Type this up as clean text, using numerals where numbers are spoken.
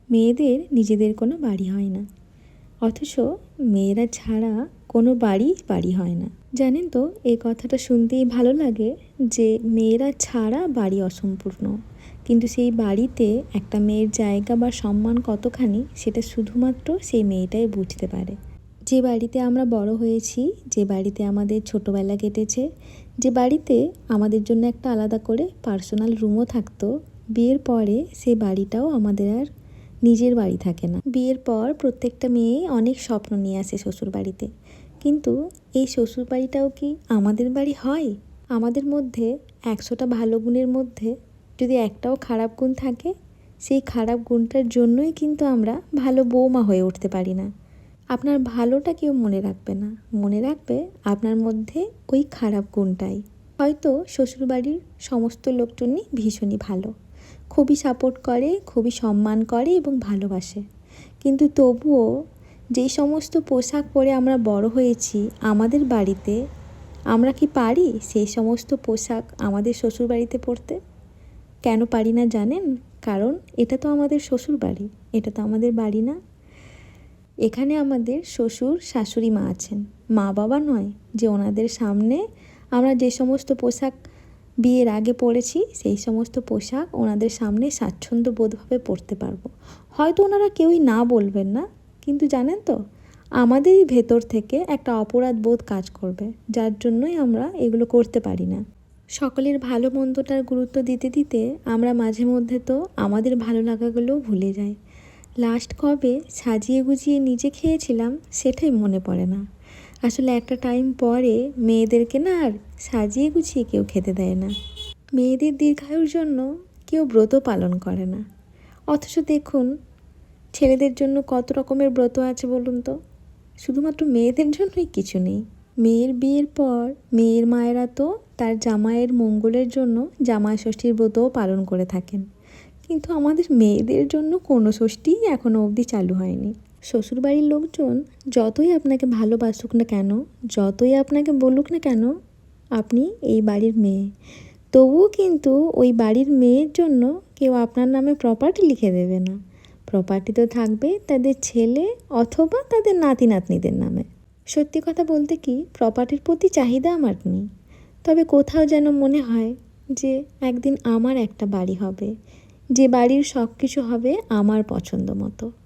মেয়েদের নিজেদের কোনো বাড়ি হয় না, অথচ মেয়েরা ছাড়া কোনো বাড়ি হয় না। জানেন তো, এই কথাটা শুনতেই ভালো লাগে যে মেয়েরা ছাড়া বাড়ি অসম্পূর্ণ। কিন্তু সেই বাড়িতে একটা মেয়ের জায়গা বা সম্মান কতখানি, সেটা শুধুমাত্র সেই মেয়েটাই বুঝতে পারে। যে বাড়িতে আমরা বড় হয়েছি, যে বাড়িতে আমাদের ছোটোবেলা কেটেছে, যে বাড়িতে আমাদের জন্য একটা আলাদা করে পার্সোনাল রুমও থাকতো, বিয়ের পরে সেই বাড়িটাও আমাদের আর নিজের বাড়ি থাকে না। বিয়ের পর প্রত্যেকটা মেয়েই অনেক স্বপ্ন নিয়ে আসে শ্বশুর বাড়িতে, কিন্তু এই শ্বশুর বাড়িটাও কি আমাদের বাড়ি হয়? আমাদের মধ্যে 100টা ভালো গুণের মধ্যে যদি একটাও খারাপ গুণ থাকে, সেই খারাপ গুণটার জন্যই কিন্তু আমরা ভালো বৌমা হয়ে উঠতে পারি না। আপনার ভালোটা কেউ মনে রাখবে না, মনে রাখবে আপনার মধ্যে ওই খারাপ গুণটাই। হয়তো শ্বশুরবাড়ির সমস্ত লোকজনই ভীষণই ভালো, খুবই সাপোর্ট করে, খুবই সম্মান করে এবং ভালোবাসে, কিন্তু তবুও যেই সমস্ত পোশাক পরে আমরা বড় হয়েছি আমাদের বাড়িতে, আমরা কি পারি সেই সমস্ত পোশাক আমাদের শ্বশুরবাড়িতে পরতে? কেন পারি না জানেন? কারণ এটা তো আমাদের শ্বশুরবাড়ি, এটা তো আমাদের বাড়ি না। এখানে আমাদের শ্বশুর শাশুড়ি মা আছেন, মা বাবা নয় যে ওনাদের সামনে আমরা যে সমস্ত পোশাক বিয়ের আগে পরেছি সেই সমস্ত পোশাক ওনাদের সামনে স্বাচ্ছন্দ্যবোধভাবে পরতে পারবো। হয়তো ওনারা কেউই না বলবেন না, কিন্তু জানেন তো, আমাদেরই ভেতর থেকে একটা অপরাধ বোধ কাজ করবে, যার জন্যই আমরা এগুলো করতে পারি না। সকলের ভালো মন্দটার গুরুত্ব দিতে দিতে আমরা মাঝে মধ্যে তো আমাদের ভালো লাগাগুলোও ভুলে যাই। লাস্ট কবে সাজিয়ে গুজিয়ে নিজে খেয়েছিলাম সেটাই মনে পড়ে না। আসলে একটা টাইম পরে মেয়েদেরকে না আর সাজিয়ে গুছিয়ে কেউ খেতে দেয় না। মেয়েদের দীর্ঘায়ুর জন্য কেউ ব্রত পালন করে না, অথচ দেখুন ছেলেদের জন্য কত রকমের ব্রত আছে বলুন তো। শুধুমাত্র মেয়েদের জন্যই কিছু নেই। মেয়ের বিয়ের পর মেয়ের মায়েরা তো তার জামাইয়ের মঙ্গলের জন্য জামাই ষষ্ঠীর ব্রতও পালন করে থাকেন, কিন্তু আমাদের মেয়েদের জন্য কোনো ষষ্ঠীই এখনও অবধি চালু হয়নি। শ্বশুরবাড়ির লোকজন যতই আপনাকে ভালোবাসুক না কেন, যতই আপনাকে বলুক না কেন আপনি এই বাড়ির মেয়ে, তবুও কিন্তু ওই বাড়ির মেয়ের জন্য কেউ আপনার নামে প্রপার্টি লিখে দেবে না। প্রপার্টি তো থাকবে তাদের ছেলে অথবা তাদের নাতি নাতনিদের নামে। সত্যি কথা বলতে কি, প্রপার্টির প্রতি চাহিদা আমার নেই, তবে কোথাও যেন মনে হয় যে একদিন আমার একটা বাড়ি হবে, যে বাড়ির সব কিছু হবে আমার পছন্দ মতো।